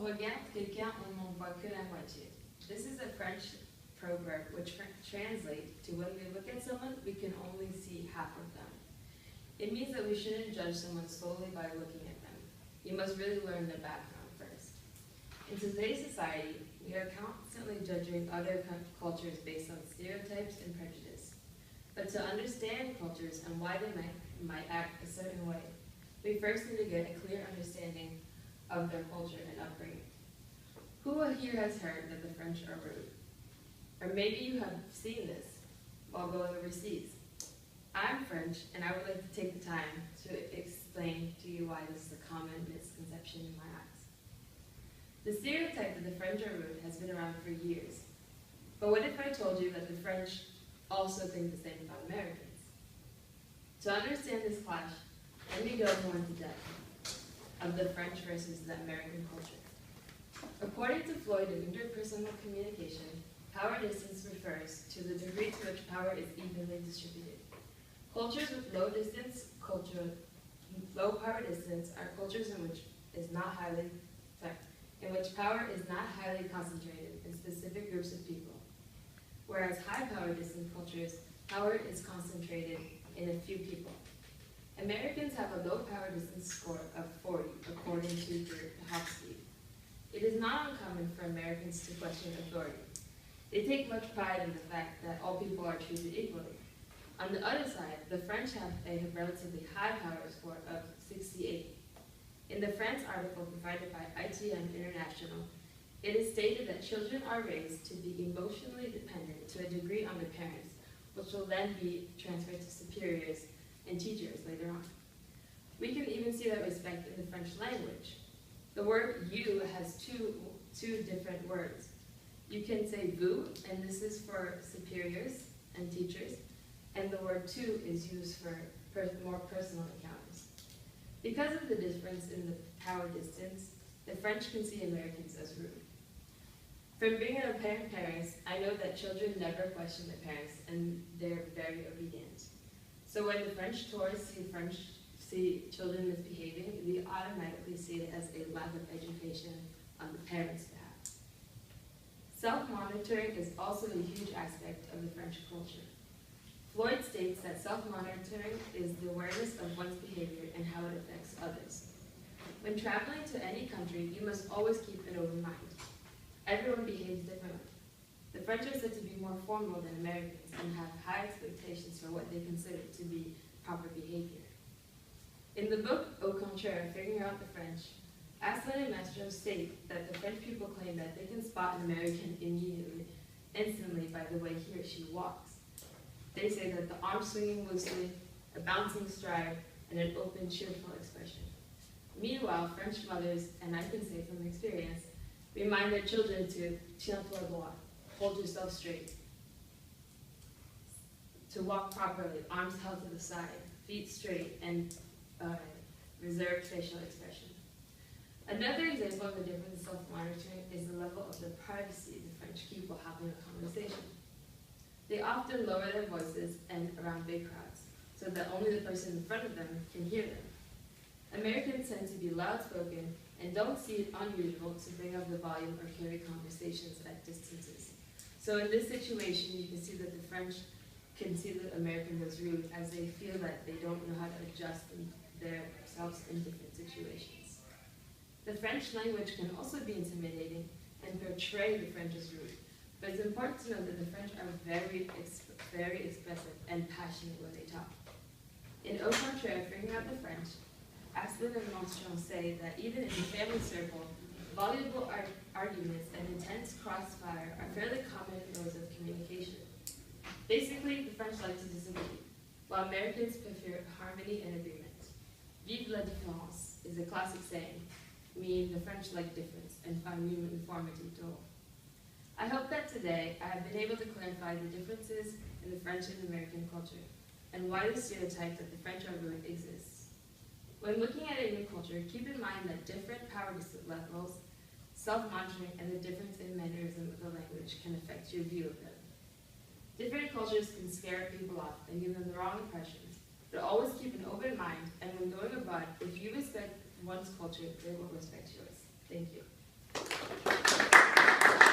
regarde quelqu'un, on n'en voit que la moitié. This is a French proverb which translates to when we look at someone, we can only see half of them. It means that we shouldn't judge someone solely by looking at them. You must really learn their background first. In today's society, we are constantly judging other cultures based on stereotypes and prejudice. But to understand cultures and why they might act a certain way, we first need to get a clear understanding of their culture and upbringing. Who here has heard that the French are rude? Or maybe you have seen this while going overseas. I'm French, and I would like to take the time to explain to you why this is a common misconception in my eyes. The stereotype that the French are rude has been around for years. But what if I told you that the French also think the same about Americans? To understand this clash, let me go more into depth of the French versus the American culture. According to Floyd in Interpersonal Communication, power distance refers to the degree to which power is evenly distributed. Cultures with low power distance are cultures in which power is not highly concentrated in specific groups of people. Whereas high power distance cultures, power is concentrated in a few people. Americans have a low power distance score of 40, according to Gaythwaite. It is not uncommon for Americans to question authority. They take much pride in the fact that all people are treated equally. On the other side, the French have a relatively high power score of 68. In the France article provided by ITM International, it is stated that children are raised to be emotionally dependent to a degree on their parents, which will then be transferred to superiors and teachers later on. We can even see that respect in the French language. The word you has two different words. You can say vous, and this is for superiors and teachers, and the word tu is used for more personal encounters. Because of the difference in the power distance, the French can see Americans as rude. From being an parent parents, I know that children never question their parents, and they're very obedient. So when the French tourists see children misbehaving, we automatically see it as a lack of education on the parents' behalf. Self-monitoring is also a huge aspect of the French culture. Floyd states that self-monitoring is the awareness of one's behavior and how it affects others. When traveling to any country, you must always keep an open mind. Everyone behaves differently. The French are said to be more formal than Americans and have high expectations for what they consider to be proper behavior. In the book Au Contraire, Figuring Out the French, Aslan and Mastro state that the French people claim that they can spot an American instantly by the way he or she walks. They say that the arm swinging loosely, a bouncing stride, and an open, cheerful expression. Meanwhile, French mothers, and I can say from experience, remind their children to tiens-toi droit, hold yourself straight, to walk properly, arms held to the side, feet straight, and reserved facial expression. Another example of the difference in self-monitoring is the level of the privacy the French keep while having a conversation. They often lower their voices and around big crowds, so that only the person in front of them can hear them. Americans tend to be loud-spoken and don't see it unusual to bring up the volume or carry conversations at distances. So in this situation, you can see that the French can see the Americans as rude, as they feel that they don't know how to adjust themselves in different situations. The French language can also be intimidating and portray the French as rude. But it's important to know that the French are very expressive and passionate when they talk. In Au Contraire, Figuring Out the French, Aslan and Mastro say that even in the family circle, voluble arguments and intense crossfire are fairly common modes of communication. Basically, the French like to disagree, while Americans prefer harmony and agreement. Vive la différence is a classic saying, meaning the French like difference and find uniformity dull. I hope that today I have been able to clarify the differences in the French and American culture, and why the stereotype that the French are rude exists. When looking at a new culture, keep in mind that different power levels, self-monitoring, and the difference in mannerism of the language can affect your view of them. Different cultures can scare people off and give them the wrong impressions, but always keep an open mind, and when going abroad, if you respect one's culture, they will respect yours. Thank you.